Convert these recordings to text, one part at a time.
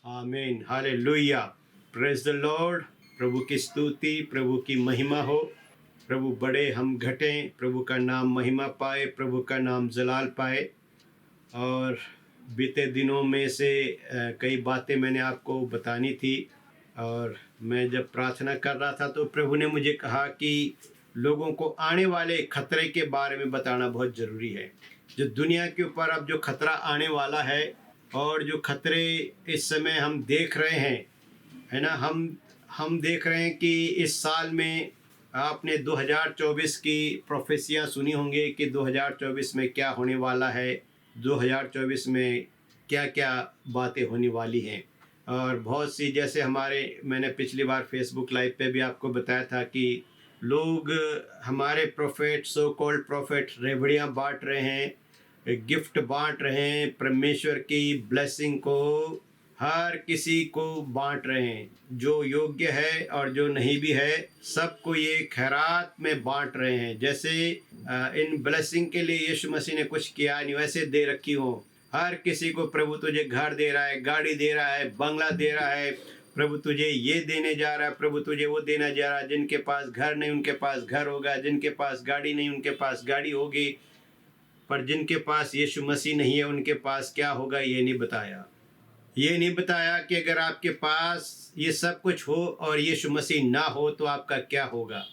आमीन, hallelujah, praise the Lord. प्रभु की स्तुति, प्रभु की महिमा हो। प्रभु बड़े, हम घटें, प्रभु का नाम महिमा पाए, प्रभु का नाम जलाल पाए। और बीते दिनों में से कई बातें मैंने आपको बतानी थी, और मैं जब प्रार्थना कर रहा था तो प्रभु ने मुझे कहा कि लोगों को आने वाले खतरे के बारे में बताना बहुत ज़रूरी है। जो दुनिया के ऊपर अब जो खतरा आने वाला है, और जो खतरे इस समय हम देख रहे हैं, है ना, हम देख रहे हैं कि इस साल में आपने 2024 की प्रोफेसियाँ सुनी होंगी कि 2024 में क्या होने वाला है, 2024 में क्या क्या बातें होने वाली हैं। और बहुत सी, जैसे मैंने पिछली बार फेसबुक लाइव पे भी आपको बताया था कि लोग, हमारे प्रोफेट, सो कॉल्ड प्रोफेट, रेवड़ियाँ बांट रहे हैं, गिफ्ट बांट रहे हैं, परमेश्वर की ब्लेसिंग को हर किसी को बांट रहे हैं, जो योग्य है और जो नहीं भी है, सबको ये खैरात में बांट रहे हैं। जैसे इन ब्लेसिंग के लिए यीशु मसीह ने कुछ किया नहीं, वैसे दे रखी हो। हर किसी को प्रभु तुझे घर दे रहा है, गाड़ी दे रहा है, बंगला दे रहा है, प्रभु तुझे ये देने जा रहा है, प्रभु तुझे वो देने जा रहा है। जिनके पास घर नहीं उनके पास घर होगा, जिनके पास गाड़ी नहीं उनके पास गाड़ी होगी, पर जिनके पास यीशु मसीह नहीं है उनके पास क्या होगा ये नहीं बताया। ये नहीं बताया कि अगर आपके पास ये सब कुछ हो और यीशु मसीह ना हो तो आपका क्या होगा।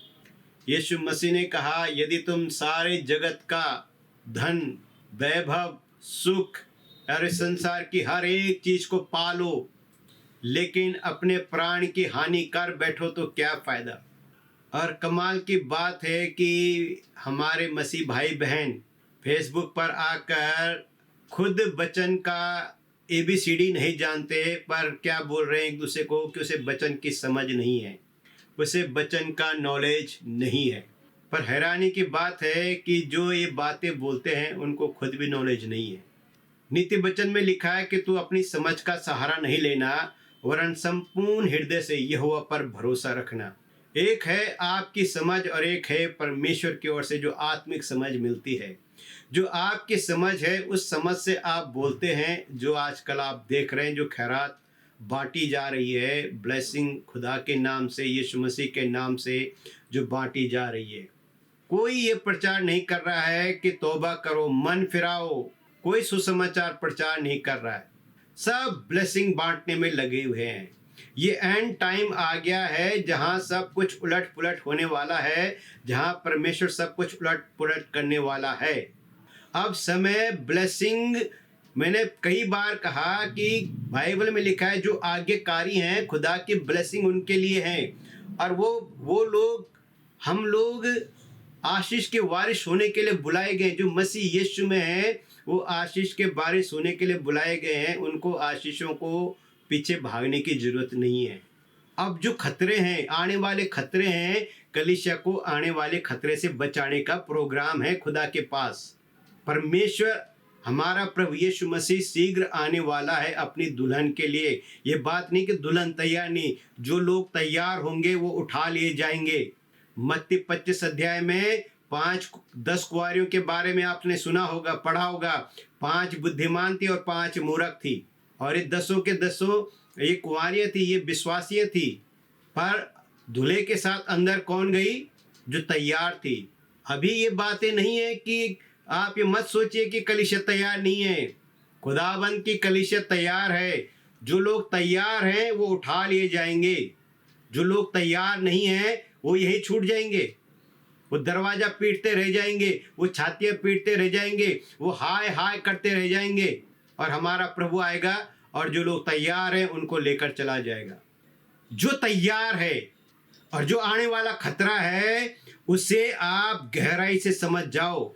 यीशु मसीह ने कहा, यदि तुम सारे जगत का धन, वैभव, सुख और इस संसार की हर एक चीज को पालो, लेकिन अपने प्राण की हानि कर बैठो तो क्या फायदा। और कमाल की बात है कि हमारे मसीह भाई बहन फेसबुक पर आकर खुद वचन का ABCD नहीं जानते, पर क्या बोल रहे हैं एक दूसरे को कि उसे वचन की समझ नहीं है, उसे वचन का नॉलेज नहीं है। पर हैरानी की बात है कि जो ये बातें बोलते हैं उनको खुद भी नॉलेज नहीं है। नीति वचन में लिखा है कि तू अपनी समझ का सहारा नहीं लेना, वरन संपूर्ण हृदय से यहोवा पर भरोसा रखना। एक है आपकी समझ और एक है परमेश्वर की ओर से जो आत्मिक समझ मिलती है। जो आपकी समझ है उस समझ से आप बोलते हैं। जो आजकल आप देख रहे हैं, जो खैरात बांटी जा रही है, ब्लेसिंग खुदा के नाम से, यीशु मसीह के नाम से जो बांटी जा रही है, कोई ये प्रचार नहीं कर रहा है कि तौबा करो, मन फिराओ। कोई सुसमाचार प्रचार नहीं कर रहा है। सब ब्लेसिंग बांटने में लगे हुए हैं। ये एंड टाइम आ गया है जहां सब कुछ उलट पुलट होने वाला है, जहां परमेश्वर सब कुछ उलट पुलट करने वाला है। अब समय ब्लेसिंग, मैंने कई बार कहा कि बाइबल में लिखा है जो आज्ञाकारी हैं खुदा की ब्लेसिंग उनके लिए हैं। और वो लोग, हम लोग आशीष के वारिस होने के लिए बुलाए गए। जो मसीह यीशु में हैं वो आशीष के वारिस होने के लिए बुलाए गए हैं। उनको आशीषों को पीछे भागने की जरूरत नहीं है। अब जो खतरे हैं, आने वाले खतरे हैं, कलीसिया को आने वाले खतरे से बचाने का प्रोग्राम है खुदा के पास। परमेश्वर, हमारा प्रभु यीशु मसीह शीघ्र आने वाला है अपनी दुल्हन के लिए। ये बात नहीं कि दुल्हन तैयार नहीं, जो लोग तैयार होंगे वो उठा लिए जाएंगे। मत्ती 25 अध्याय में 10 कुंवारियों के बारे में आपने सुना होगा, पढ़ा होगा। 5 बुद्धिमान थी और 5 मूर्ख थी, और ये 10 के 10 ये कुंवारियाँ थी, ये विश्वासियाँ थी। पर दूल्हे के साथ अंदर कौन गई? जो तैयार थी। अभी ये बातें नहीं है कि आप ये मत सोचिए कि कलीसिया तैयार नहीं है। खुदाबंद की कलीसिया तैयार है। जो लोग तैयार हैं वो उठा लिए जाएंगे। जो लोग तैयार नहीं हैं वो यही छूट जाएंगे। वो दरवाजा पीटते रह जाएंगे, वो छातियां पीटते रह जाएंगे, वो हाय हाय करते रह जाएंगे। और हमारा प्रभु आएगा और जो लोग तैयार हैं उनको लेकर चला जाएगा। जो तैयार है और जो आने वाला खतरा है उसे आप गहराई से समझ जाओ।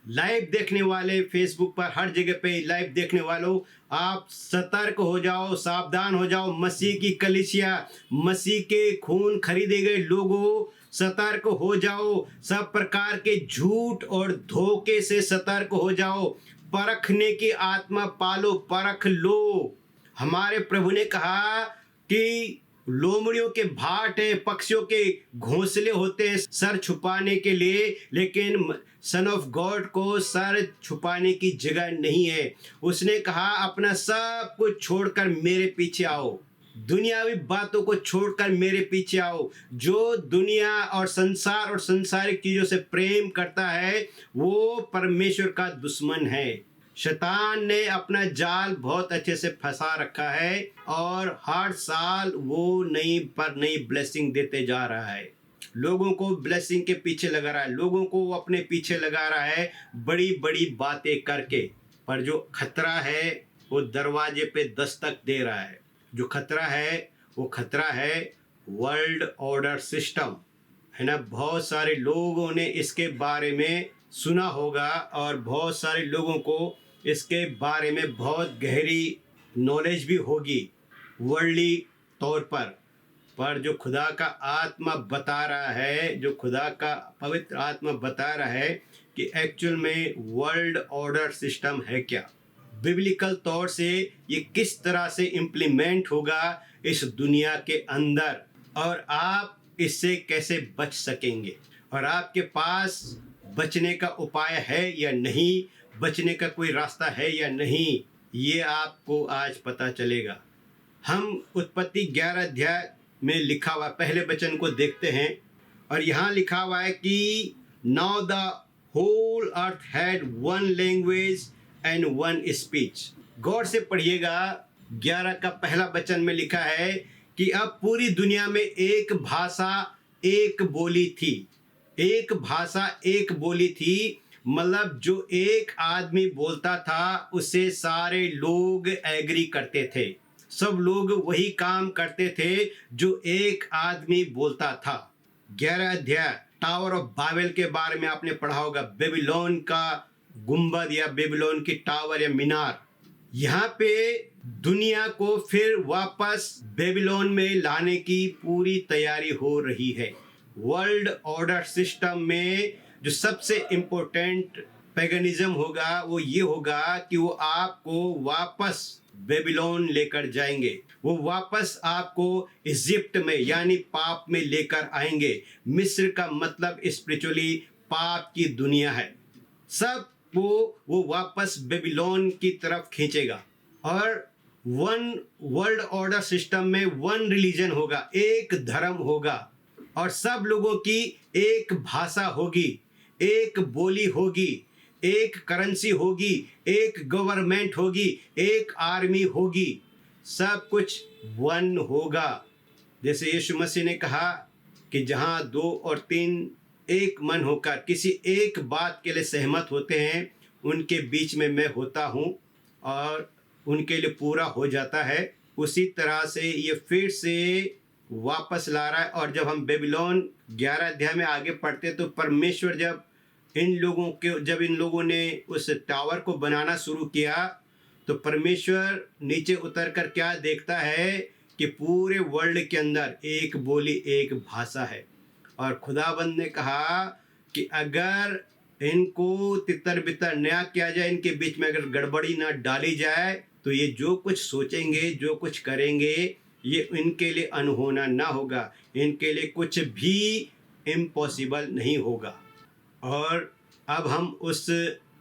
लाइव देखने वाले, फेसबुक पर हर जगह पे लाइव देखने वालों, आप सतर्क हो जाओ, सावधान हो जाओ। मसीह की कलीसिया, मसीह के खून खरीदे गए लोगों, सतर्क हो जाओ। सब प्रकार के झूठ और धोखे से सतर्क हो जाओ। परखने की आत्मा पालो, परख लो। हमारे प्रभु ने कहा कि लोमड़ियों के भाट है, पक्षियों के घोंसले होते हैं सर छुपाने के लिए, लेकिन सन ऑफ गॉड को सर छुपाने की जगह नहीं है। उसने कहा अपना सब कुछ छोड़कर मेरे पीछे आओ, दुनियावी बातों को छोड़कर मेरे पीछे आओ। जो दुनिया और संसार और सांसारिक चीजों से प्रेम करता है वो परमेश्वर का दुश्मन है। शैतान ने अपना जाल बहुत अच्छे से फंसा रखा है और हर साल वो नई ब्लेसिंग देते जा रहा है। लोगों को ब्लेसिंग के पीछे लगा रहा है, लोगों को वो अपने पीछे लगा रहा है बड़ी बड़ी बातें करके। पर जो खतरा है वो दरवाजे पे दस्तक दे रहा है। जो खतरा है वो खतरा है वर्ल्ड ऑर्डर सिस्टम, है ना। बहुत सारे लोगों ने इसके बारे में सुना होगा और बहुत सारे लोगों को इसके बारे में बहुत गहरी नॉलेज भी होगी वर्ल्डली तौर पर जो खुदा का आत्मा बता रहा है, जो खुदा का पवित्र आत्मा बता रहा है कि एक्चुअल में वर्ल्ड ऑर्डर सिस्टम है क्या, बिब्लिकल तौर से ये किस तरह से इम्प्लीमेंट होगा इस दुनिया के अंदर, और आप इससे कैसे बच सकेंगे, और आपके पास बचने का उपाय है या नहीं, बचने का कोई रास्ता है या नहीं, ये आपको आज पता चलेगा। हम उत्पत्ति 11 अध्याय में लिखा हुआ पहले वचन को देखते हैं और यहाँ लिखा हुआ है कि now the whole earth had one language and one speech. गौर से पढ़िएगा, 11 का पहला वचन में लिखा है कि अब पूरी दुनिया में एक भाषा एक बोली थी। एक भाषा एक बोली थी मतलब जो एक आदमी बोलता था उसे सारे लोग एग्री करते थे, सब लोग वही काम करते थे जो एक आदमी बोलता था। 11 अध्याय टावर ऑफ बाबेल के बारे में आपने पढ़ा होगा, बेबीलोन का गुंबद या बेबीलोन की टावर या मीनार। यहाँ पे दुनिया को फिर वापस बेबीलोन में लाने की पूरी तैयारी हो रही है। वर्ल्ड ऑर्डर सिस्टम में जो सबसे इम्पोर्टेंट पैगनिज्म होगा वो ये होगा कि वो आपको वापस बेबीलोन लेकर जाएंगे, वो वापस आपको इजिप्ट में यानी पाप में लेकर आएंगे। मिस्र का मतलब स्पिरिचुअली पाप की दुनिया है। सब वो वापस बेबीलोन की तरफ खींचेगा और वन वर्ल्ड ऑर्डर सिस्टम में वन रिलीजन होगा, एक धर्म होगा और सब लोगों की एक भाषा होगी, एक बोली होगी, एक करेंसी होगी, एक गवर्नमेंट होगी, एक आर्मी होगी, सब कुछ वन होगा। जैसे यीशु मसीह ने कहा कि जहाँ 2 और 3 एक मन होकर किसी एक बात के लिए सहमत होते हैं उनके बीच में मैं होता हूँ और उनके लिए पूरा हो जाता है। उसी तरह से ये फिर से वापस ला रहा है। और जब हम बेबीलोन 11 अध्याय में आगे पढ़ते तो परमेश्वर जब इन लोगों ने उस टावर को बनाना शुरू किया तो परमेश्वर नीचे उतरकर क्या देखता है कि पूरे वर्ल्ड के अंदर एक बोली एक भाषा है। और खुदाबंद ने कहा कि अगर इनको तितर बितर नया किया जाए, इनके बीच में अगर गड़बड़ी ना डाली जाए तो ये जो कुछ सोचेंगे, जो कुछ करेंगे, ये इनके लिए अनहोना ना होगा, इनके लिए कुछ भी इम्पॉसिबल नहीं होगा। और अब हम उस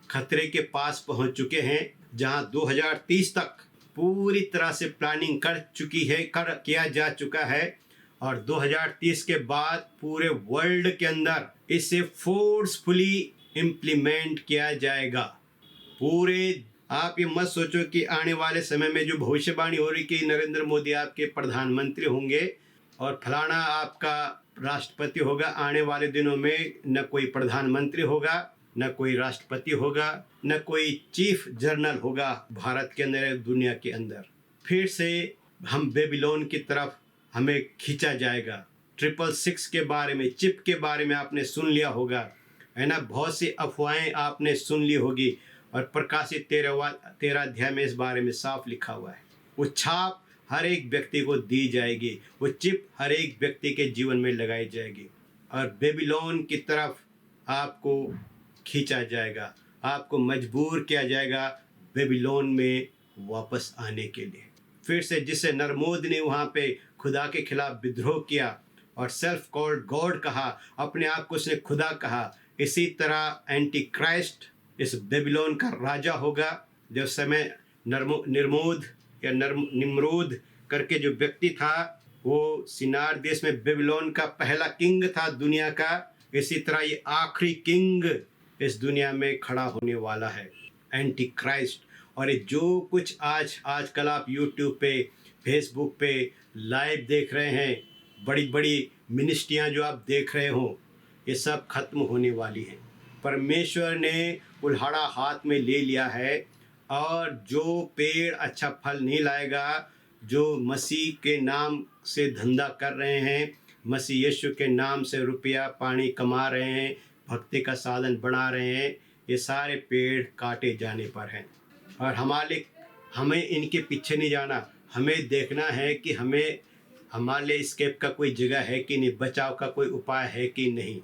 खतरे के पास पहुंच चुके हैं जहां 2030 तक पूरी तरह से प्लानिंग किया जा चुका है और 2030 के बाद पूरे वर्ल्ड के अंदर इसे फोर्सफुली इम्प्लीमेंट किया जाएगा। पूरे आप ये मत सोचो कि आने वाले समय में जो भविष्यवाणी हो रही कि नरेंद्र मोदी आपके प्रधानमंत्री होंगे और फलाना आपका राष्ट्रपति होगा। आने वाले दिनों में न कोई प्रधानमंत्री होगा, न कोई राष्ट्रपति होगा, न कोई चीफ जनरल होगा भारत के अंदर, दुनिया के अंदर। फिर से हम बेबीलोन की तरफ हमें खींचा जाएगा। 666 के बारे में, चिप के बारे में आपने सुन लिया होगा, है ना। बहुत सी अफवाहें आपने सुन ली होगी और प्रकाशित 13 अध्याय में इस बारे में साफ लिखा हुआ है। वो छाप हर एक व्यक्ति को दी जाएगी, वो चिप हर एक व्यक्ति के जीवन में लगाई जाएगी और बेबीलोन की तरफ आपको खींचा जाएगा, आपको मजबूर किया जाएगा बेबीलोन में वापस आने के लिए। फिर से जिसे नरमोद ने वहाँ पे खुदा के खिलाफ विद्रोह किया और सेल्फ कॉल्ड गॉड कहा, अपने आप को उसने खुदा कहा, इसी तरह एंटी क्राइस्ट इस बेबीलोन का राजा होगा। जब समय निर्मोद या निम्रूद करके जो व्यक्ति था, वो सिनार देश में बेबीलोन का पहला किंग था दुनिया का, इसी तरह ये आखिरी किंग इस दुनिया में खड़ा होने वाला है, एंटी क्राइस्ट। और ये जो कुछ आजकल आप यूट्यूब पे, फेसबुक पे लाइव देख रहे हैं, बड़ी बड़ी मिनिस्ट्रियाँ जो आप देख रहे हो, ये सब खत्म होने वाली हैं। परमेश्वर ने कुल्हाड़ा हाथ में ले लिया है, और जो पेड़ अच्छा फल नहीं लाएगा, जो मसीह के नाम से धंधा कर रहे हैं, मसीह यीशु के नाम से रुपया पानी कमा रहे हैं, भक्ति का साधन बना रहे हैं, ये सारे पेड़ काटे जाने पर हैं। और हमें इनके पीछे नहीं जाना, हमें देखना है कि हमारे लिए एस्केप का कोई जगह है कि नहीं, बचाव का कोई उपाय है कि नहीं।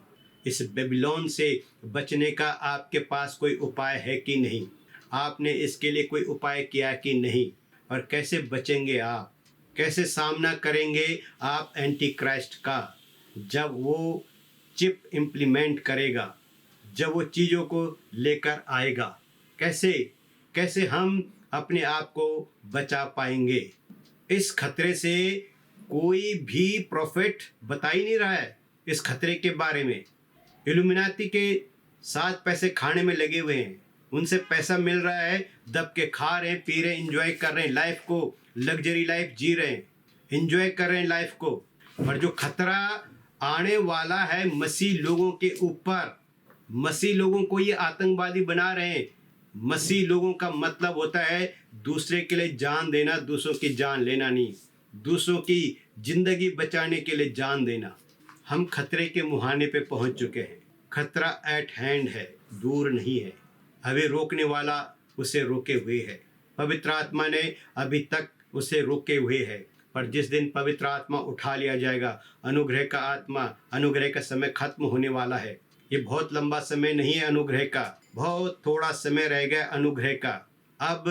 इस बेबीलोन से बचने का आपके पास कोई उपाय है कि नहीं, आपने इसके लिए कोई उपाय किया कि नहीं, और कैसे बचेंगे आप, कैसे सामना करेंगे आप एंटी क्राइस्ट का, जब वो चिप इम्प्लीमेंट करेगा, जब वो चीज़ों को लेकर आएगा, कैसे हम अपने आप को बचा पाएंगे। इस खतरे से कोई भी प्रॉफिट बता ही नहीं रहा है इस खतरे के बारे में। इल्यूमिनाती के साथ पैसे खाने में लगे हुए हैं, उनसे पैसा मिल रहा है, दब के खा रहे हैं, पी रहे हैं, इंजॉय कर रहे हैं लाइफ को, लग्जरी लाइफ जी रहे हैं, इंजॉय कर रहे हैं लाइफ को। और जो खतरा आने वाला है मसीह लोगों के ऊपर, मसीह लोगों को ये आतंकवादी बना रहे हैं। मसीह लोगों का मतलब होता है दूसरे के लिए जान देना, दूसरों की जान लेना नहीं, दूसरों की जिंदगी बचाने के लिए जान देना। हम खतरे के मुहाने पे पहुंच चुके हैं। खतरा एट हैंड है, दूर नहीं है। अभी रोकने वाला उसे रोके हुए है। पवित्र आत्मा ने अभी तक उसे रोके हुए है, पर जिस दिन पवित्र आत्मा उठा लिया जाएगा, अनुग्रह का आत्मा, अनुग्रह का समय खत्म होने वाला है। ये बहुत लंबा समय नहीं है अनुग्रह का, बहुत थोड़ा समय रह गया अनुग्रह का। अब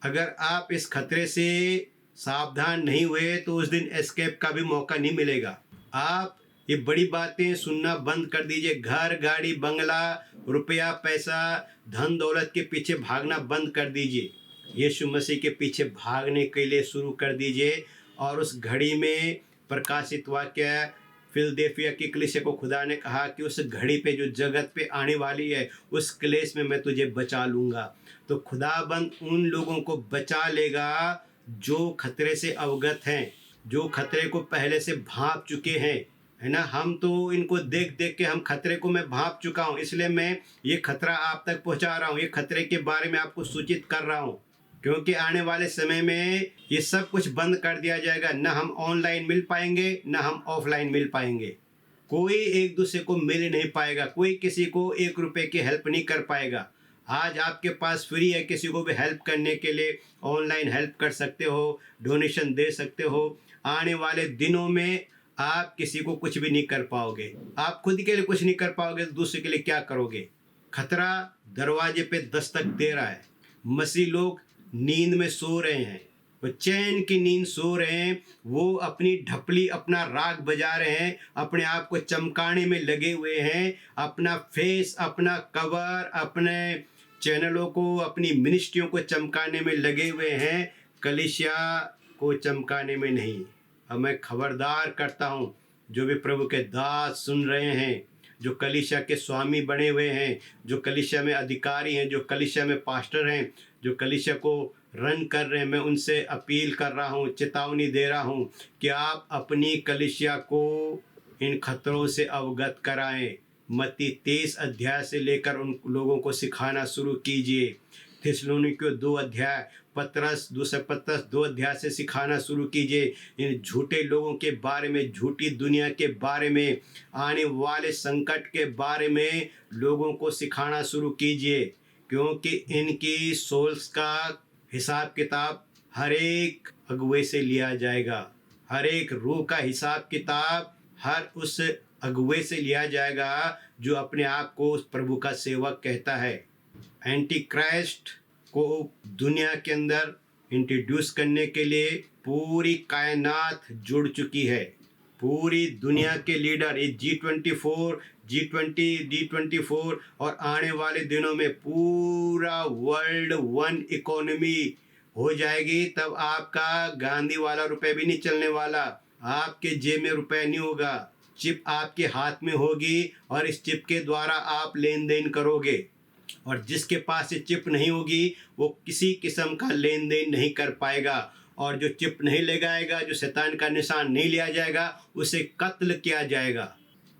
अगर आप इस खतरे से सावधान नहीं हुए तो उस दिन एस्केप का भी मौका नहीं मिलेगा। आप ये बड़ी बातें सुनना बंद कर दीजिए। घर, गाड़ी, बंगला, रुपया, पैसा, धन दौलत के पीछे भागना बंद कर दीजिए। यीशु मसीह के पीछे भागने के लिए शुरू कर दीजिए। और उस घड़ी में प्रकाशित वाक्य फिलदेल्फिया की कलीसिया को खुदा ने कहा कि उस घड़ी पे जो जगत पे आने वाली है, उस क्लेश में मैं तुझे बचा लूँगा। तो खुदाबंद उन लोगों को बचा लेगा जो खतरे से अवगत हैं, जो खतरे को पहले से भांप चुके हैं, है ना। हम तो इनको देख देख के हम खतरे को मैं भांप चुका हूँ, इसलिए मैं ये खतरा आप तक पहुँचा रहा हूँ, ये खतरे के बारे में आपको सूचित कर रहा हूँ। क्योंकि आने वाले समय में ये सब कुछ बंद कर दिया जाएगा। न हम ऑनलाइन मिल पाएंगे, न हम ऑफलाइन मिल पाएंगे। कोई एक दूसरे को मिल नहीं पाएगा, कोई किसी को 1 रुपए की हेल्प नहीं कर पाएगा। आज आपके पास फ्री है, किसी को भी हेल्प करने के लिए ऑनलाइन हेल्प कर सकते हो, डोनेशन दे सकते हो। आने वाले दिनों में आप किसी को कुछ भी नहीं कर पाओगे। आप खुद के लिए कुछ नहीं कर पाओगे तो दूसरे के लिए क्या करोगे। खतरा दरवाजे पे दस्तक दे रहा है। मसीह लोग नींद में सो रहे हैं, वो चैन की नींद सो रहे हैं। वो अपनी ढपली, अपना राग बजा रहे हैं, अपने आप को चमकाने में लगे हुए हैं। अपना फेस, अपना कवर, अपने चैनलों को, अपनी मिनिस्ट्रियों को चमकाने में लगे हुए हैं, कलीसिया को चमकाने में नहीं। अब मैं खबरदार करता हूँ, जो भी प्रभु के दास सुन रहे हैं, जो कलीसिया के स्वामी बने हुए हैं, जो कलीसिया में अधिकारी हैं, जो कलीसिया में पास्टर हैं, जो कलीसिया को रन कर रहे हैं, मैं उनसे अपील कर रहा हूँ, चेतावनी दे रहा हूँ कि आप अपनी कलीसिया को इन खतरों से अवगत कराएं। मत्ती 23 अध्याय से लेकर उन लोगों को सिखाना शुरू कीजिए। थिस्सलुनीकियों 2 अध्याय, दूसरा पत्रस 2 अध्याय से सिखाना शुरू कीजिए। इन झूठे लोगों के बारे में, झूठी दुनिया के बारे में, आने वाले संकट के बारे में लोगों को सिखाना शुरू कीजिए। क्योंकि इनकी सोल्स का हिसाब किताब हर एक अगुवे से लिया जाएगा। हर एक रूह का हिसाब किताब हर उस अगुवे से लिया जाएगा जो अपने आप को उस प्रभु का सेवक कहता है। एंटी क्राइस्ट को दुनिया के अंदर इंट्रोड्यूस करने के लिए पूरी कायनात जुड़ चुकी है। पूरी दुनिया के लीडर ये G24, G20, D24 और आने वाले दिनों में पूरा वर्ल्ड वन इकोनॉमी हो जाएगी। तब आपका गांधी वाला रुपए भी नहीं चलने वाला, आपके जेब में रुपए नहीं होगा, चिप आपके हाथ में होगी और इस चिप के द्वारा आप लेन देन करोगे। और जिसके पास ये चिप नहीं होगी वो किसी किस्म का लेन देन नहीं कर पाएगा। और जो चिप नहीं लगाएगा, जो शैतान का निशान नहीं लिया जाएगा, उसे कत्ल किया जाएगा,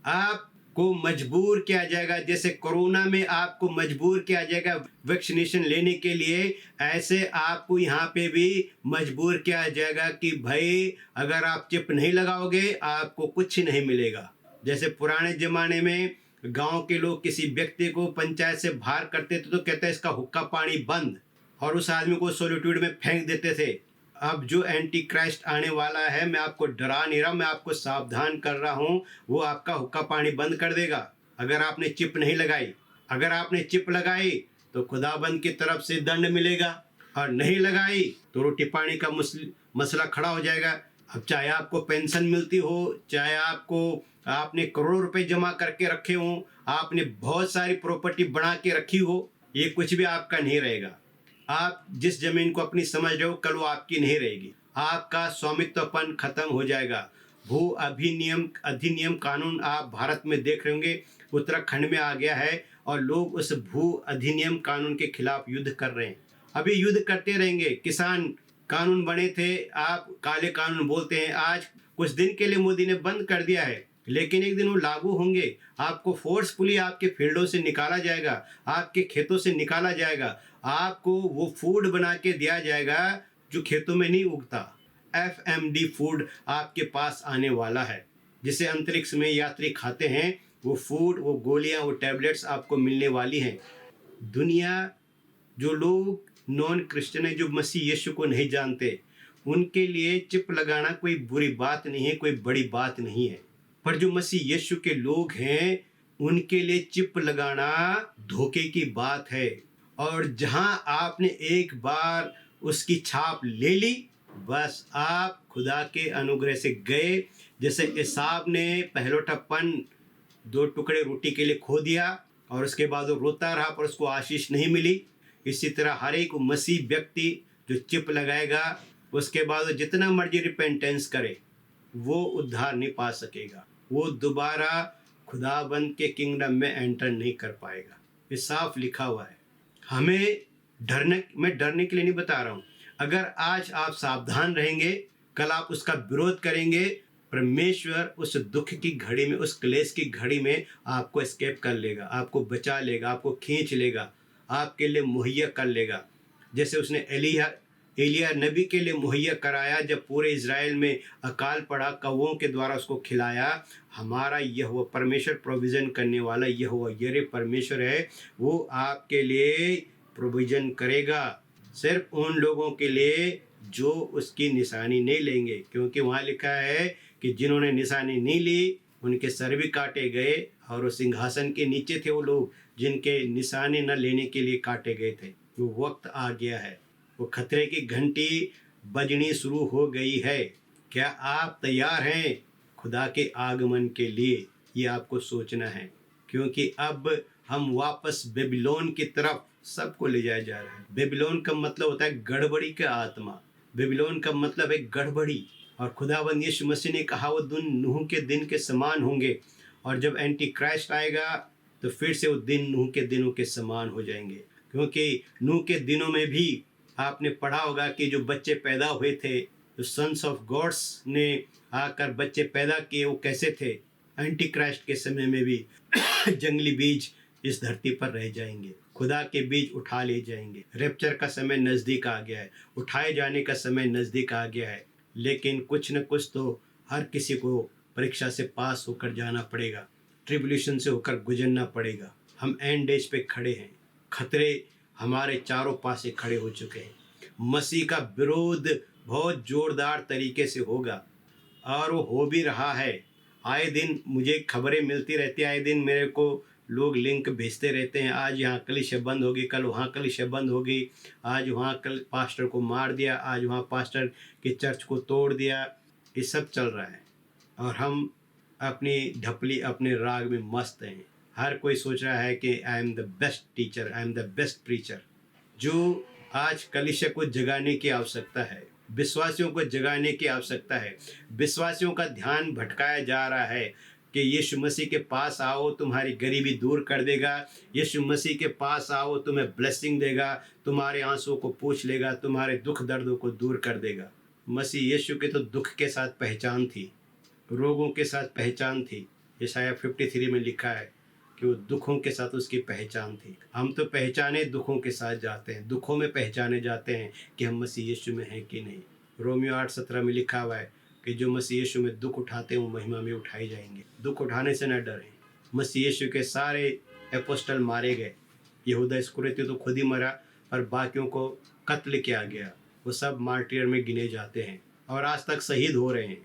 आपको मजबूर किया जाएगा। जैसे कोरोना में आपको मजबूर किया जाएगा वैक्सीनेशन लेने के लिए, ऐसे आपको यहाँ पे भी मजबूर किया जाएगा कि भाई अगर आप चिप नहीं लगाओगे आपको कुछ नहीं मिलेगा। जैसे पुराने ज़माने में गांव के लोग किसी व्यक्ति को पंचायत से बाहर करते थे तो कहते हैं इसका हुक्का पानी बंद, और उस आदमी को सॉलिट्यूड में फेंक देते थे। अब जो एंटी क्राइस्ट आने वाला है, मैं आपको डरा नहीं रहा, मैं आपको सावधान कर रहा हूँ, वो आपका हुक्का पानी बंद कर देगा अगर आपने चिप नहीं लगाई। अगर आपने चिप लगाई तो खुदाबंद की तरफ से दंड मिलेगा, और नहीं लगाई तो रोटी पानी का मसला खड़ा हो जाएगा। अब चाहे आपको पेंशन मिलती हो, चाहे आपने करोड़ों रुपए जमा करके रखे हों, आपने बहुत सारी प्रॉपर्टी बना के रखी हो, ये कुछ भी आपका नहीं रहेगा। आप जिस जमीन को अपनी समझ रहे हो, कल वो आपकी नहीं रहेगी, आपका स्वामित्वपन खत्म हो जाएगा। भू अधिनियम कानून आप भारत में देख रहे होंगे, उत्तराखंड में आ गया है और लोग उस भू अधिनियम कानून के खिलाफ युद्ध कर रहे हैं। अभी युद्ध करते रहेंगे। किसान कानून बने थे, आप काले कानून बोलते हैं, आज कुछ दिन के लिए मोदी ने बंद कर दिया है, लेकिन एक दिन वो लागू होंगे। आपको फोर्सफुली आपके फील्डों से निकाला जाएगा, आपके खेतों से निकाला जाएगा, आपको वो फूड बना के दिया जाएगा जो खेतों में नहीं उगता। FMD फूड आपके पास आने वाला है, जिसे अंतरिक्ष में यात्री खाते हैं। वो फूड, वो गोलियां, वो टैबलेट्स आपको मिलने वाली हैं। दुनिया, जो लोग नॉन क्रिश्चियन है, जो मसीह यीशु को नहीं जानते, उनके लिए चिप लगाना कोई बुरी बात नहीं है, कोई बड़ी बात नहीं है। पर जो मसीह यीशु के लोग हैं उनके लिए चिप लगाना धोखे की बात है। और जहां आपने एक बार उसकी छाप ले ली, बस आप खुदा के अनुग्रह से गए। जैसे एसाव ने पहलोटापन 2 टुकड़े रोटी के लिए खो दिया और उसके बाद वो रोता रहा पर उसको आशीष नहीं मिली, इसी तरह हर एक मसीह व्यक्ति जो चिप लगाएगा उसके बाद जितना मर्जी रिपेंटेंस करे वो उद्धार नहीं पा सकेगा, वो दोबारा खुदाबंद के किंगडम में एंटर नहीं कर पाएगा। ये साफ लिखा हुआ है। हमें मैं डरने के लिए नहीं बता रहा हूँ। अगर आज आप सावधान रहेंगे, कल आप उसका विरोध करेंगे, परमेश्वर उस दुख की घड़ी में, उस क्लेश की घड़ी में आपको एस्केप कर लेगा, आपको बचा लेगा, आपको खींच लेगा, आपके लिए मुहैया कर लेगा। जैसे उसने एलिया नबी के लिए मुहैया कराया, जब पूरे इज़राइल में अकाल पड़ा, कौवों के द्वारा उसको खिलाया। हमारा यहोवा परमेश्वर प्रोविज़न करने वाला यहोवा यरे परमेश्वर है, वो आपके लिए प्रोविज़न करेगा, सिर्फ उन लोगों के लिए जो उसकी निशानी नहीं लेंगे। क्योंकि वहाँ लिखा है कि जिन्होंने निशानी नहीं ली उनके सर भी काटे गए, और वो सिंहासन के नीचे थे वो लोग जिनके निशानी न लेने के लिए काटे गए थे। वो वक्त आ गया है, वो खतरे की घंटी बजनी शुरू हो गई है। क्या आप तैयार हैं खुदा के आगमन के लिए? ये आपको सोचना है, क्योंकि अब हम वापस बेबीलोन की तरफ सबको ले जाया जा रहा है। बेबीलोन का मतलब होता है गड़बड़ी का आत्मा, बेबीलोन का मतलब है गड़बड़ी। और खुदावंद यीशु मसीह ने कहा वो दिन नूह के दिन के समान होंगे, और जब एंटी क्राइस्ट आएगा तो फिर से वो दिन नूह के दिनों के समान हो जाएंगे। क्योंकि नूह के दिनों में भी आपने पढ़ा होगा कि जो बच्चे पैदा हुए थे, जो सन्स ऑफ गॉड्स ने आकर बच्चे पैदा किए, वो कैसे थे। एंटी क्राइस्ट के समय में भी जंगली बीज इस धरती पर रह जाएंगे, खुदा के बीज उठा ले जाएंगे। रैप्चर का समय नज़दीक आ गया है, उठाए जाने का समय नज़दीक आ गया है। लेकिन कुछ न कुछ तो हर किसी को परीक्षा से पास होकर जाना पड़ेगा, ट्रिब्यूलेशन से होकर गुजरना पड़ेगा। हम एंड डेज पे खड़े हैं, खतरे हमारे चारों पासे खड़े हो चुके हैं। मसीह का विरोध बहुत जोरदार तरीके से होगा, और वो हो भी रहा है। आए दिन मुझे खबरें मिलती रहती है, आए दिन मेरे को लोग लिंक भेजते रहते हैं, आज यहाँ कलीसिया बंद होगी, कल वहाँ कलीसिया बंद होगी, आज वहाँ कल पास्टर को मार दिया, आज वहाँ पास्टर के चर्च को तोड़ दिया। ये सब चल रहा है और हम अपनी ढपली अपने राग में मस्त हैं। हर कोई सोच रहा है कि I am the best teacher, I am the best preacher. जो आज कलीसिया को जगाने की आवश्यकता है, विश्वासियों को जगाने की आवश्यकता है। विश्वासियों का ध्यान भटकाया जा रहा है कि यीशु मसीह के पास आओ, तुम्हारी गरीबी दूर कर देगा। यीशु मसीह के पास आओ, तुम्हें ब्लेसिंग देगा, तुम्हारे आंसुओं को पोंछ लेगा, तुम्हारे दुख दर्दों को दूर कर देगा। मसीह यीशु के तो दुख के साथ पहचान थी, रोगों के साथ पहचान थी। यशायाह 53 में लिखा है कि वो दुखों के साथ उसकी पहचान थी। हम तो पहचाने दुखों के साथ जाते हैं, दुखों में पहचाने जाते हैं कि हम मसीह यीशु में हैं कि नहीं। रोमियो 8:17 में लिखा हुआ है कि जो मसीह यीशु में दुख उठाते हैं वो महिमा में उठाए जाएंगे। दुख उठाने से न डरें। मसीह यीशु के सारे एपोस्टल मारे गए। यहूदा इस्करियोती तो खुद ही मरा और बाकियों को कत्ल किया गया। वो सब मार्टियर में गिने जाते हैं और आज तक शहीद हो रहे हैं।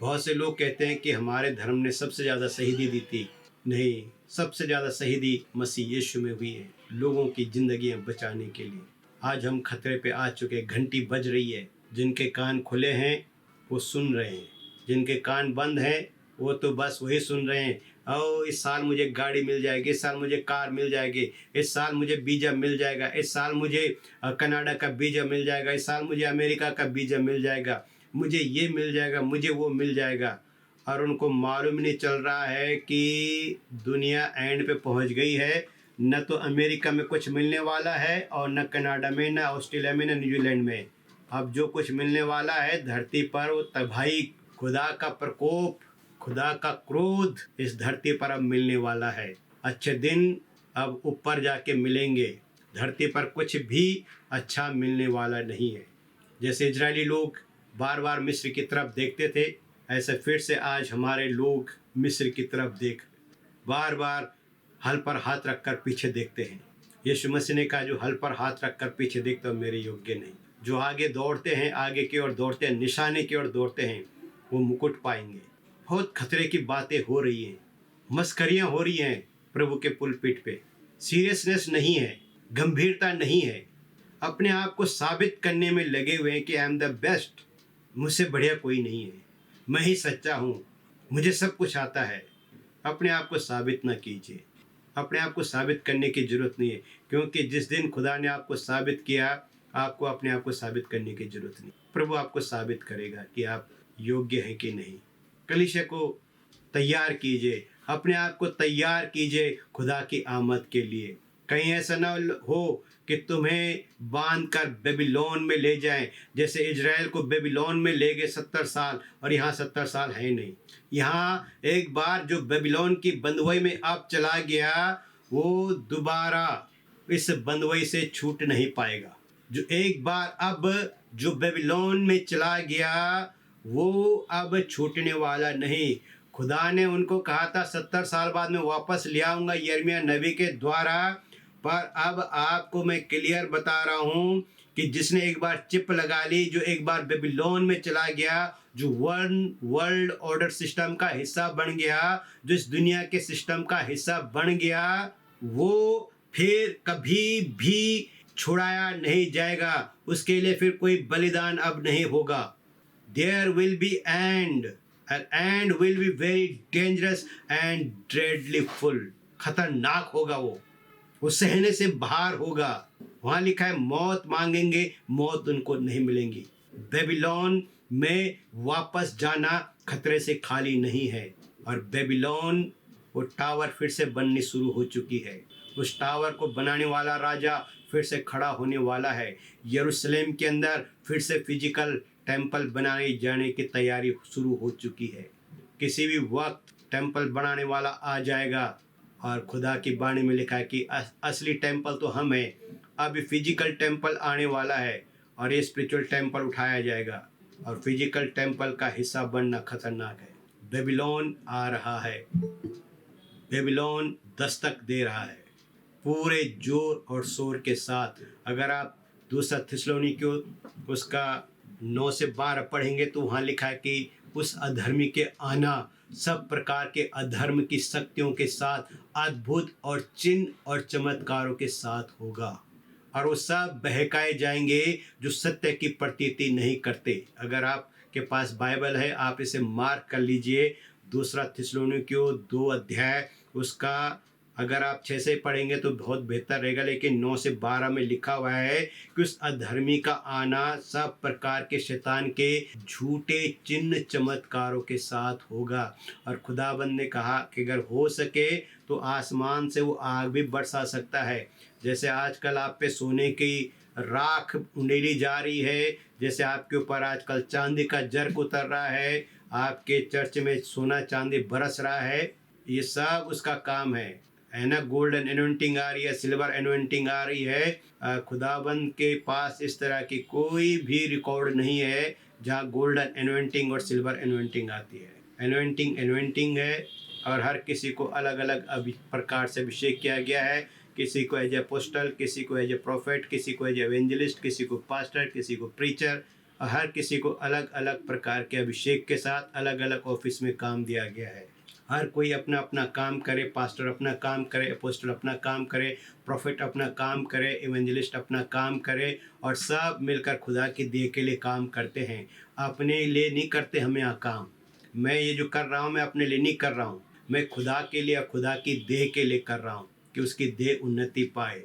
बहुत से लोग कहते हैं कि हमारे धर्म ने सबसे ज़्यादा शहीदी दी थी। नहीं, सबसे ज़्यादा शहीदी मसीह यीशु में हुई है, लोगों की ज़िंदगियाँ बचाने के लिए। आज हम खतरे पे आ चुके, घंटी बज रही है। जिनके कान खुले हैं वो सुन रहे हैं, जिनके कान बंद हैं वो तो बस वही सुन रहे हैं। ओ, इस साल मुझे गाड़ी मिल जाएगी, इस साल मुझे कार मिल जाएगी, इस साल मुझे वीज़ा मिल जाएगा, इस साल मुझे कनाडा का वीज़ा मिल जाएगा, इस साल मुझे अमेरिका का वीज़ा मिल जाएगा, मुझे ये मिल जाएगा, मुझे वो मिल जाएगा। और उनको मालूम नहीं चल रहा है कि दुनिया एंड पे पहुंच गई है। न तो अमेरिका में कुछ मिलने वाला है और न कनाडा में, न ऑस्ट्रेलिया में, न न्यूजीलैंड में। अब जो कुछ मिलने वाला है धरती पर वो तबाही, खुदा का प्रकोप, खुदा का क्रोध इस धरती पर अब मिलने वाला है। अच्छे दिन अब ऊपर जाके मिलेंगे। धरती पर कुछ भी अच्छा मिलने वाला नहीं है। जैसे इजरायली लोग बार बार मिस्र की तरफ देखते थे, ऐसे फिर से आज हमारे लोग मिस्र की तरफ देख बार बार हल पर हाथ रखकर पीछे देखते हैं। यीशु मसीह ने कहा, जो हल पर हाथ रखकर पीछे देखते हो मेरे योग्य नहीं। जो आगे दौड़ते हैं, आगे की ओर दौड़ते हैं, निशाने की ओर दौड़ते हैं, वो मुकुट पाएंगे। बहुत खतरे की बातें हो रही हैं, मस्करियाँ हो रही हैं प्रभु के पुलपिट पे। सीरियसनेस नहीं है, गंभीरता नहीं है। अपने आप को साबित करने में लगे हुए हैं कि आई एम द बेस्ट, मुझसे बढ़िया कोई नहीं है, मैं ही सच्चा हूँ, मुझे सब कुछ आता है। अपने आप को साबित ना कीजिए। अपने आप को साबित करने की ज़रूरत नहीं है, क्योंकि जिस दिन खुदा ने आपको साबित किया, आपको अपने आप को साबित करने की ज़रूरत नहीं। प्रभु आपको साबित करेगा कि आप योग्य हैं कि नहीं। कलीसिया को तैयार कीजिए, अपने आप को तैयार कीजिए खुदा की आमद के लिए। कहीं ऐसा ना हो कि तुम्हें बांध कर बेबीलोन में ले जाएं, जैसे इजराइल को बेबीलोन में ले गए 70 साल, और यहाँ 70 साल है नहीं। यहाँ एक बार जो बेबीलोन की बंधुआई में अब चला गया, वो दोबारा इस बंधुआई से छूट नहीं पाएगा। जो एक बार अब जो बेबीलोन में चला गया, वो अब छूटने वाला नहीं। खुदा ने उनको कहा था 70 साल बाद मैं वापस ले आऊँगा यिर्मयाह नबी के द्वारा, पर अब आपको मैं क्लियर बता रहा हूँ कि जिसने एक बार चिप लगा ली, जो एक बार बेबीलोन में चला गया, जो वर्ल्ड ऑर्डर सिस्टम का हिस्सा बन गया, जो इस दुनिया के सिस्टम का हिस्सा बन गया, वो फिर कभी भी छुड़ाया नहीं जाएगा। उसके लिए फिर कोई बलिदान अब नहीं होगा। There will be end. An end will be very dangerous and dreadfully full. खतरनाक होगा वो सहने से बाहर होगा। वहाँ लिखा है मौत मांगेंगे, मौत उनको नहीं मिलेंगी। बेबीलोन में वापस जाना खतरे से खाली नहीं है। और बेबीलोन, वो टावर फिर से बननी शुरू हो चुकी है। उस टावर को बनाने वाला राजा फिर से खड़ा होने वाला है। यरूशलेम के अंदर फिर से फिजिकल टेंपल बनाए जाने की तैयारी शुरू हो चुकी है। किसी भी वक्त टेंपल बनाने वाला आ जाएगा। और खुदा की वाणी में लिखा है कि असली टेंपल तो हम हैं। अब फिजिकल टेंपल आने वाला है और ये स्पिरिचुअल टेंपल उठाया जाएगा, और फिजिकल टेंपल का हिस्सा बनना खतरनाक है। बेबीलोन आ रहा है, बेबीलोन दस्तक दे रहा है पूरे जोर और शोर के साथ। अगर आप दूसरा थिस्सलुनीकियों उसका 9 से 12 पढ़ेंगे तो वहाँ लिखा है कि उस अधर्मी के आना सब प्रकार के अधर्म की शक्तियों के साथ अद्भुत और चिन्ह और चमत्कारों के साथ होगा, और वो सब बहकाए जाएंगे जो सत्य की प्रतीति नहीं करते। अगर आपके पास बाइबल है, आप इसे मार्क कर लीजिए। दूसरा थिस्सलुनीकियों 2 अध्याय, उसका अगर आप 6 से पढ़ेंगे तो बहुत बेहतर रहेगा, लेकिन 9 से 12 में लिखा हुआ है कि उस अधर्मी का आना सब प्रकार के शैतान के झूठे चिन्ह चमत्कारों के साथ होगा। और खुदाबंद ने कहा कि अगर हो सके तो आसमान से वो आग भी बरसा सकता है। जैसे आजकल आप पे सोने की राख उंडेली जा रही है, जैसे आपके ऊपर आजकल चांदी का जर्क उतर रहा है, आपके चर्च में सोना चांदी बरस रहा है, ये सब उसका काम है ना। गोल्डन एनोइंटिंग आ रही है, सिल्वर एनोइंटिंग आ रही है। खुदाबंद के पास इस तरह की कोई भी रिकॉर्ड नहीं है जहाँ गोल्डन एनोइंटिंग और सिल्वर एनोइंटिंग आती है। एनोइंटिंग एनोइंटिंग है, और हर किसी को अलग अलग प्रकार से अभिषेक किया गया है। किसी को एज ए अपोस्टल, किसी को एज ए प्रोफेट, किसी को एज ए एवेंजलिस्ट, किसी को पास्टर, किसी को प्रीचर, और हर किसी को अलग अलग प्रकार के अभिषेक के साथ अलग अलग ऑफिस में काम दिया गया है। हर कोई अपना अपना काम करे, पास्टर अपना काम करे, अपोस्टल अपना काम करे, प्रोफेट अपना काम करे, एवेंजलिस्ट अपना काम करे, और सब मिलकर खुदा की देह के लिए काम करते हैं। अपने लिए नहीं करते हम यहाँ काम। मैं ये जो कर रहा हूँ मैं अपने लिए नहीं कर रहा हूँ, मैं खुदा के लिए, खुदा की देह के लिए कर रहा हूँ कि उसकी देह उन्नति पाए।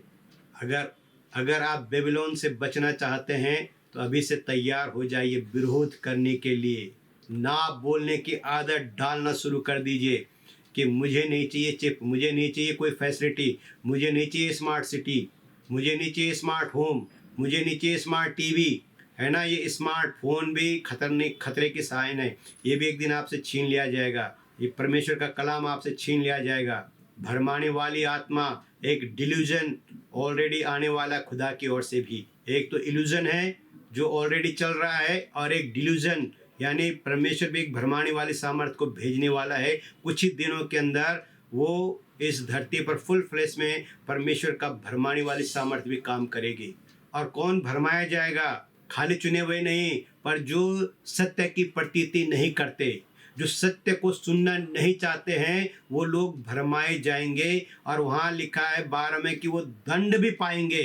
अगर आप बेबीलोन से बचना चाहते हैं तो अभी से तैयार हो जाइए विरोध करने के लिए। ना बोलने की आदत डालना शुरू कर दीजिए कि मुझे नहीं चाहिए चिप, मुझे नहीं चाहिए कोई फैसिलिटी, मुझे नहीं चाहिए स्मार्ट सिटी, मुझे नहीं चाहिए स्मार्ट होम, मुझे नहीं चाहिए स्मार्ट टीवी, है ना। ये स्मार्टफोन भी खतरे की साइन है, ये भी एक दिन आपसे छीन लिया जाएगा। ये परमेश्वर का कलाम आपसे छीन लिया जाएगा। भरमाने वाली आत्मा, एक डिल्यूजन ऑलरेडी आने वाला खुदा की ओर से भी। एक तो इल्यूजन है जो ऑलरेडी चल रहा है, और एक डिल्यूजन यानी परमेश्वर भी एक भरमाने वाली सामर्थ को भेजने वाला है। कुछ ही दिनों के अंदर वो इस धरती पर फुल फ्लैश में परमेश्वर का भरमाने वाली सामर्थ भी काम करेगी। और कौन भरमाया जाएगा? खाली चुने हुए नहीं, पर जो सत्य की प्रतीति नहीं करते, जो सत्य को सुनना नहीं चाहते हैं, वो लोग भरमाए जाएंगे। और वहाँ लिखा है 12 में कि वो दंड भी पाएंगे,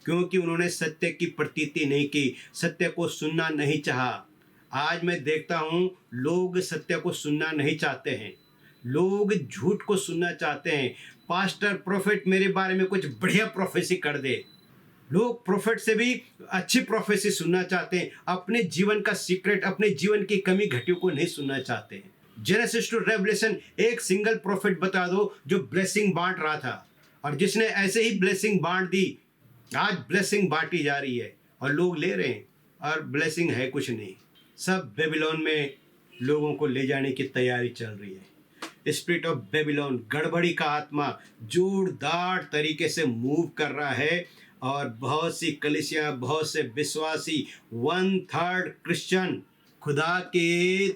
क्योंकि उन्होंने सत्य की प्रतीति नहीं की, सत्य को सुनना नहीं चाहा। आज मैं देखता हूँ लोग सत्य को सुनना नहीं चाहते हैं, लोग झूठ को सुनना चाहते हैं। पास्टर प्रोफेट मेरे बारे में कुछ बढ़िया प्रोफेसी कर दे। लोग प्रोफेट से भी अच्छी प्रोफेसी सुनना चाहते हैं, अपने जीवन का सीक्रेट, अपने जीवन की कमी घटियों को नहीं सुनना चाहते हैं। जेनेसिस टू रेवलेशन एक सिंगल प्रोफेट बता दो जो ब्लेसिंग बांट रहा था, और जिसने ऐसे ही ब्लेसिंग बांट दी। आज ब्लेसिंग बांटी जा रही है और लोग ले रहे हैं, और ब्लेसिंग है कुछ नहीं। सब बेबीलोन में लोगों को ले जाने की तैयारी चल रही है। स्पिरिट ऑफ बेबीलोन, गड़बड़ी का आत्मा जोरदार तरीके से मूव कर रहा है, और बहुत सी कलीसियाँ, बहुत से विश्वासी, 1/3 क्रिश्चियन खुदा के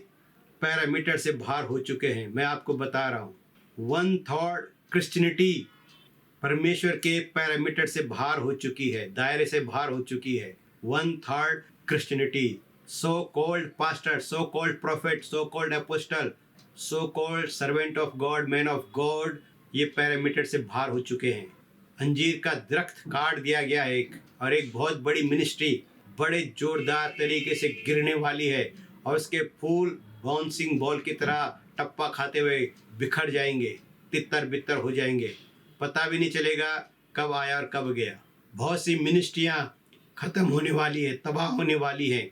पैरामीटर से बाहर हो चुके हैं। मैं आपको बता रहा हूँ, 1/3 क्रिश्चियनिटी परमेश्वर के पैरामीटर से बाहर हो चुकी है, दायरे से बाहर हो चुकी है। 1/3 Christianity, so called pastor, so called prophet, so called apostle, so called servant of God, man of God, ये पैरामीटर से बाहर हो चुके हैं। अंजीर का दरख्त काट दिया गया है और एक बहुत बड़ी मिनिस्ट्री बड़े जोरदार तरीके से गिरने वाली है, और उसके फूल बाउंसिंग बॉल की तरह टप्पा खाते हुए बिखर जाएंगे, तितर बितर हो जाएंगे, पता भी नहीं चलेगा कब आया और कब गया। बहुत सी मिनिस्ट्रियाँ ख़त्म होने वाली है, तबाह होने वाली हैं।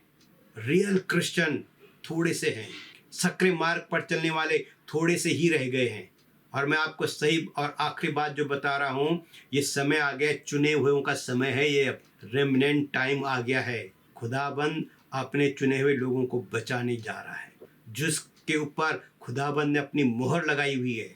रियल क्रिश्चियन थोड़े से हैं, सक्रिय मार्ग पर चलने वाले थोड़े से ही रह गए हैं। और मैं आपको सही और आखिरी बात जो बता रहा हूँ, ये समय आ गया, चुने हुओं का समय है, ये रेमिनेंट टाइम आ गया है। खुदाबंद अपने चुने हुए लोगों को बचाने जा रहा है, जिसके ऊपर खुदाबंद ने अपनी मोहर लगाई हुई है।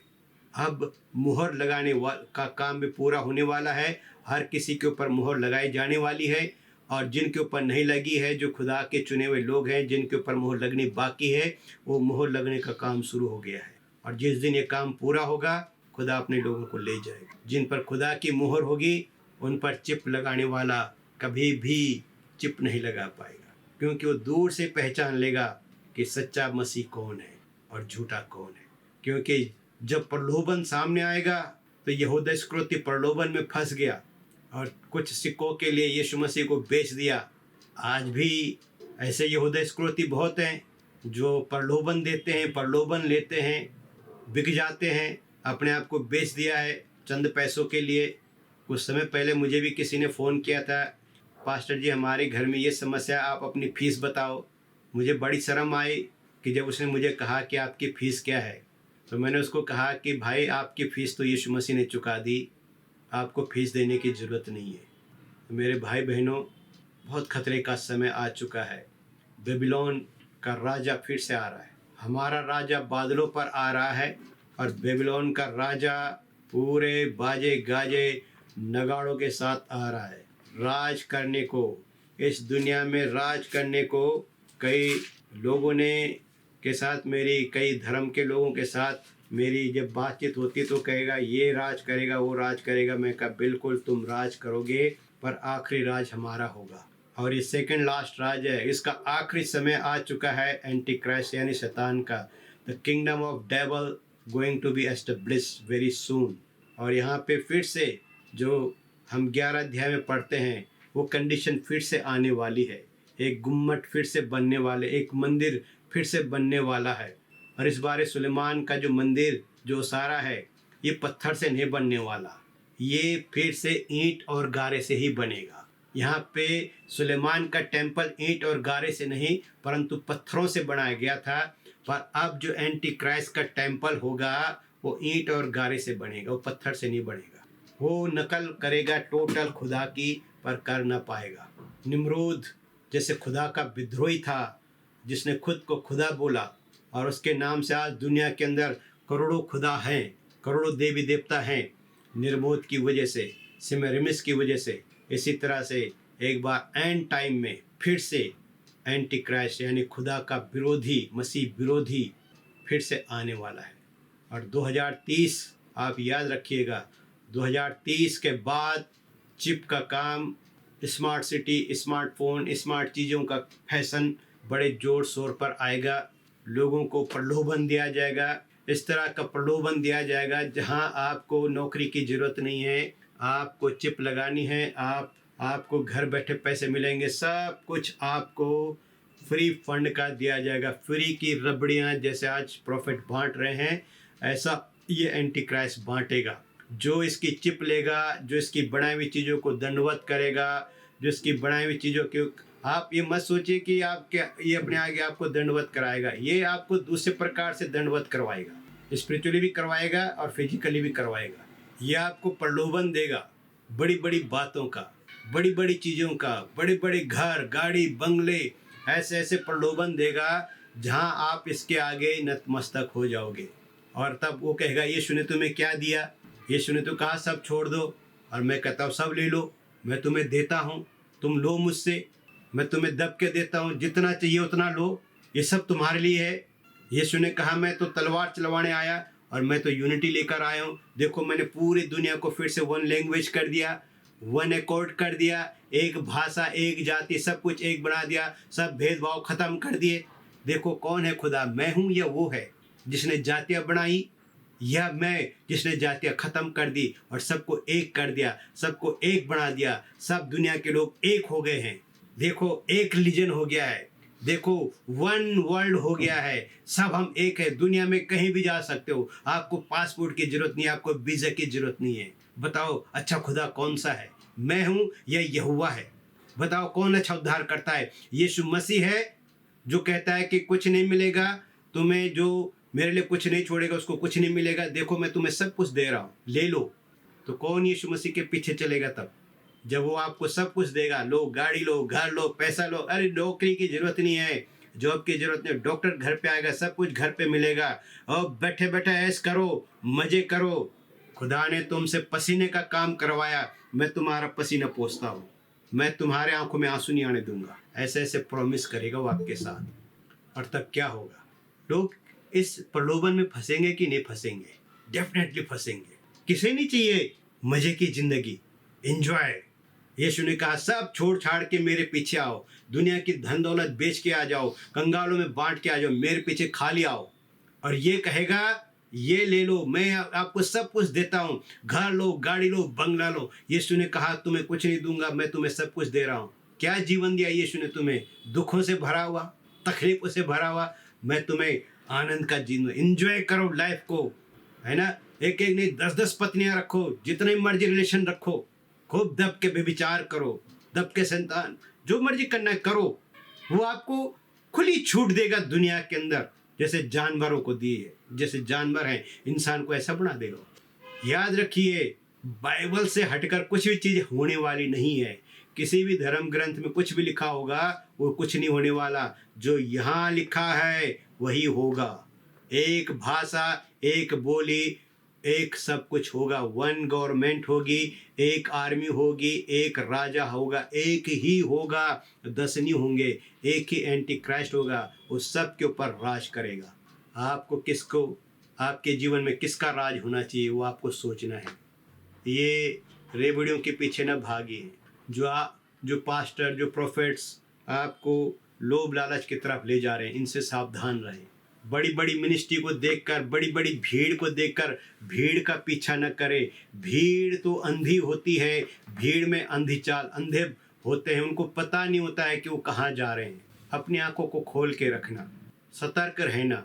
अब मोहर लगाने का काम भी पूरा होने वाला है। हर किसी के ऊपर मोहर लगाई जाने वाली है, और जिनके ऊपर नहीं लगी है, जो खुदा के चुने हुए लोग हैं, जिनके ऊपर मोहर लगनी बाकी है, वो मोहर लगने का काम शुरू हो गया है। और जिस दिन ये काम पूरा होगा, खुदा अपने लोगों को ले जाएगा। जिन पर खुदा की मोहर होगी, उन पर चिप लगाने वाला कभी भी चिप नहीं लगा पाएगा, क्योंकि वो दूर से पहचान लेगा कि सच्चा मसीह कौन है और झूठा कौन है। क्योंकि जब प्रलोभन सामने आएगा तो यहूदा इस्करियोती प्रलोभन में फंस गया और कुछ सिक्कों के लिए यीशु मसीह को बेच दिया। आज भी ऐसे यहूदा इस्करियोती बहुत हैं जो प्रलोभन देते हैं, प्रलोभन लेते हैं, बिक जाते हैं, अपने आप को बेच दिया है चंद पैसों के लिए। कुछ समय पहले मुझे भी किसी ने फ़ोन किया था, पास्टर जी हमारे घर में ये समस्या, आप अपनी फ़ीस बताओ। मुझे बड़ी शर्म आई कि जब उसने मुझे कहा कि आपकी फ़ीस क्या है, तो मैंने उसको कहा कि भाई आपकी फ़ीस तो यीशु मसीह ने चुका दी, आपको फ़ीस देने की ज़रूरत नहीं है। तो मेरे भाई बहनों, बहुत खतरे का समय आ चुका है। बेबीलोन का राजा फिर से आ रहा है। हमारा राजा बादलों पर आ रहा है और बेबीलोन का राजा पूरे बाजे गाजे नगाड़ों के साथ आ रहा है राज करने को। इस दुनिया में राज करने को कई लोगों ने के साथ मेरी, कई धर्म के लोगों के साथ मेरी जब बातचीत होती तो कहेगा ये राज करेगा, वो राज करेगा। मैं कहा बिल्कुल तुम राज करोगे, पर आखिरी राज हमारा होगा और ये सेकंड लास्ट राज है। इसका आखिरी समय आ चुका है एंटी क्राइस्ट यानी शैतान का। The kingdom of devil going to be established very soon. और यहाँ पे फिर से जो हम 11 अध्याय में पढ़ते हैं वो कंडीशन फिर से आने वाली है। एक गुम्मट फिर से बनने वाले, एक मंदिर फिर से बनने वाला है। और इस बार सुलेमान का जो मंदिर जो सारा है ये पत्थर से नहीं बनने वाला, ये फिर से ईंट और गारे से ही बनेगा। यहाँ पे सुलेमान का टेम्पल ईंट और गारे से नहीं परंतु पत्थरों से बनाया गया था, पर अब जो एंटी क्राइस्ट का टेम्पल होगा वो ईंट और गारे से बनेगा, वो पत्थर से नहीं बनेगा। वो नकल करेगा टोटल खुदा की, पर कर ना पाएगा। निम्रूद जैसे खुदा का विद्रोही था, जिसने खुद को खुदा बोला और उसके नाम से आज दुनिया के अंदर करोड़ों खुदा हैं, करोड़ों देवी देवता हैं, निर्मोद की वजह से, सिमेरिमिस की वजह से। इसी तरह से एक बार एंड टाइम में फिर से एंटी क्राइस्ट यानी खुदा का विरोधी, मसीह विरोधी फिर से आने वाला है। और 2030 आप याद रखिएगा, 2030 के बाद चिप का काम, स्मार्ट सिटी, स्मार्टफोन, स्मार्ट चीज़ों का फैशन बड़े ज़ोर शोर पर आएगा। लोगों को प्रलोभन दिया जाएगा, इस तरह का प्रलोभन दिया जाएगा जहां आपको नौकरी की ज़रूरत नहीं है, आपको चिप लगानी है, आपको घर बैठे पैसे मिलेंगे, सब कुछ आपको फ्री फंड का दिया जाएगा। फ्री की रबड़ियाँ जैसे आज प्रॉफिट बांट रहे हैं, ऐसा ये एंटी क्राइस्ट बांटेगा। जो इसकी चिप लेगा, जो इसकी बनाई हुई चीज़ों को दंडवत करेगा, जो इसकी बनाई हुई चीज़ों के, आप ये मत सोचिए कि आप क्या ये अपने आगे आपको दंडवत कराएगा। ये आपको दूसरे प्रकार से दंडवत करवाएगा, स्पिरिचुअली भी करवाएगा और फिजिकली भी करवाएगा। ये आपको प्रलोभन देगा बड़ी बड़ी बातों का, बड़ी बड़ी चीज़ों का, बड़े बड़े घर, गाड़ी, बंगले, ऐसे ऐसे प्रलोभन देगा जहां आप इसके आगे नतमस्तक हो जाओगे। और तब वो कहेगा यीशु ने तुम्हें क्या दिया? यीशु ने तो कहा सब छोड़ दो, और मैं कहता हूँ सब ले लो, मैं तुम्हें देता हूँ, तुम लो मुझसे, मैं तुम्हें दब के देता हूँ, जितना चाहिए उतना लो, ये सब तुम्हारे लिए है। यीशु ने कहा मैं तो तलवार चलवाने आया और मैं तो यूनिटी लेकर आया हूँ। देखो मैंने पूरी दुनिया को फिर से वन लैंग्वेज कर दिया, वन एकॉर्ड कर दिया, एक भाषा, एक जाति, सब कुछ एक बना दिया, सब भेदभाव खत्म कर दिए। देखो कौन है खुदा, मैं हूँ या वो है जिसने जातियाँ बनाई, या मैं जिसने जातियाँ ख़त्म कर दी और सबको एक कर दिया, सबको एक बना दिया, सब दुनिया के लोग एक हो गए हैं। देखो एक रिलीजन हो गया है, देखो वन वर्ल्ड हो गया है, सब हम एक है, दुनिया में कहीं भी जा सकते हो, आपको पासपोर्ट की जरूरत नहीं है, आपको वीज़ा की जरूरत नहीं है। बताओ अच्छा खुदा कौन सा है, मैं हूँ या यहोवा है? बताओ कौन अच्छा उद्धार करता है? यीशु मसीह है जो कहता है कि कुछ नहीं मिलेगा तुम्हें, जो मेरे लिए कुछ नहीं छोड़ेगा उसको कुछ नहीं मिलेगा, देखो मैं तुम्हें सब कुछ दे रहा हूँ, ले लो। तो कौन यीशु मसीह के पीछे चलेगा तब जब वो आपको सब कुछ देगा? लो गाड़ी लो, घर लो, पैसा लो, अरे नौकरी की जरूरत नहीं है, जॉब की जरूरत नहीं, डॉक्टर घर पे आएगा, सब कुछ घर पे मिलेगा, और बैठे बैठे ऐश करो, मजे करो। खुदा ने तुमसे पसीने का काम करवाया, मैं तुम्हारा पसीना पोंछता हूँ, मैं तुम्हारे आंखों में आंसू नहीं आने दूंगा, ऐसे ऐसे प्रॉमिस करेगा वो आपके साथ। और तब क्या होगा? लोग इस प्रलोभन में फंसेंगे कि नहीं फंसेंगे? डेफिनेटली फंसेंगे। किसे नहीं चाहिए मजे की जिंदगी, एंजॉय, यीशु ने कहा सब छोड़ छाड़ के मेरे पीछे आओ, दुनिया की धन दौलत बेच के आ जाओ, कंगालों में बांट के आ जाओ, मेरे पीछे खाली आओ। और ये कहेगा ये ले लो, मैं आपको सब कुछ देता हूँ, घर लो, गाड़ी लो, बंगला लो। यीशु ने कहा तुम्हें कुछ नहीं दूंगा, मैं तुम्हें सब कुछ दे रहा हूँ। क्या जीवन दिया यीशु ने तुम्हें? दुखों से भरा हुआ, तकलीफों से भरा हुआ। मैं तुम्हें आनंद का जीवन, एंजॉय करो लाइफ को, है ना। एक एक नहीं 10-10 पत्नियां रखो, जितने मर्जी रिलेशन रखो, खूब दब के व्यभिचार करो, दब के संतान, जो मर्जी करना है करो। वो आपको खुली छूट देगा दुनिया के अंदर, जैसे जानवरों को दी है। जैसे जानवर हैं, इंसान को ऐसा बना देगा। याद रखिए, बाइबल से हटकर कुछ भी चीज़ होने वाली नहीं है। किसी भी धर्म ग्रंथ में कुछ भी लिखा होगा वो कुछ नहीं होने वाला। जो यहाँ लिखा है वही होगा। एक भाषा, एक बोली, एक सब कुछ होगा। वन गवर्नमेंट होगी, एक आर्मी होगी, एक राजा होगा, एक ही होगा, 10 नहीं होंगे। एक ही एंटी क्राइस्ट होगा, वो सब के ऊपर राज करेगा। आपको किसको, आपके जीवन में किसका राज होना चाहिए वो आपको सोचना है। ये रेवड़ियों के पीछे न भागिए, जो पास्टर, जो प्रोफेट्स आपको लोभ लालच की तरफ ले जा रहे हैं, इनसे सावधान रहें। बड़ी बड़ी मिनिस्ट्री को देखकर, बड़ी बड़ी भीड़ को देखकर भीड़ का पीछा न करें। भीड़ तो अंधी होती है, भीड़ में अंधी चाल, अंधे होते हैं, उनको पता नहीं होता है कि वो कहाँ जा रहे हैं। अपनी आंखों को खोल के रखना, सतर्क रहना,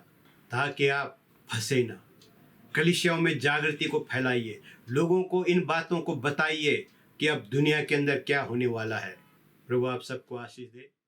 ताकि आप फंसे ना। कलीसियाओं में जागृति को फैलाइए, लोगों को इन बातों को बताइए कि अब दुनिया के अंदर क्या होने वाला है। प्रभु आप सबको आशीष दे।